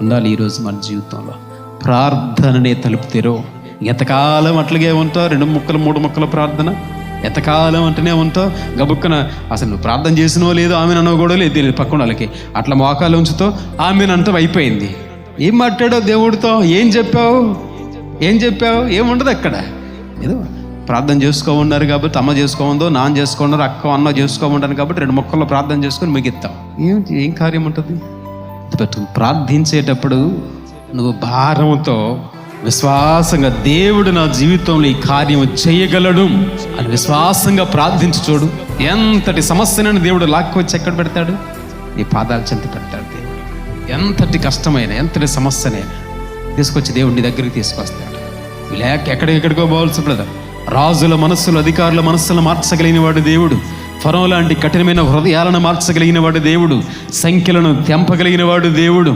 ఉండాలి. ఈరోజు మన జీవితంలో ప్రార్థననే తలుపు తెరో. ఎంతకాలం అట్లాగే ఉంటావు, 2 ముక్కలు 3 ముక్కల ప్రార్థన ఎంతకాలం అంటూనే ఉంటావు. గబుక్కన అసలు నువ్వు ప్రార్థన చేసినో లేదో ఆమెను అనో కూడా లేదు పక్కన వాళ్ళకి. అట్లా మోకాలు ఉంచుతో ఆమెను అంతా అయిపోయింది. ఏం మాట్లాడావు దేవుడితో? ఏం చెప్పావు? ఏముండదు అక్కడ. ఏదో ప్రార్థన చేసుకోమన్నారు కాబట్టి, అమ్మ చేసుకోమందో, నాన్న చేసుకోమన్నారు, అక్క అన్న చేసుకోమన్నారు కాబట్టి 2 ముక్కల్లో ప్రార్థన చేసుకొని మిగిస్తావు. ఏం కార్యం ఉంటుంది? ప్రార్థించేటప్పుడు నువ్వు భారంతో విశ్వాసంగా దేవుడు నా జీవితంలో ఈ కార్యం చేయగలడు అని విశ్వాసంగా ప్రార్థించి చూడు. ఎంతటి సమస్యనని దేవుడు లాక్కొచ్చి ఎక్కడ పెడతాడు? నీ పాదాల చెంత పెడతాడు దేవుడు. ఎంతటి కష్టమైన, ఎంతటి సమస్యనైనా తీసుకొచ్చి దేవుడు నీ దగ్గరికి తీసుకొస్తాడు. లేక ఎక్కడికో పోవాల్సి బ్రదర్. రాజుల మనస్సులు, అధికారుల మనస్సులను మార్చగలిగిన వాడు దేవుడు. ఫరో లాంటి కఠినమైన హృదయాలను మార్చగలిగిన వాడు దేవుడు. సంఖ్యలను తెంపగలిగిన వాడు దేవుడు.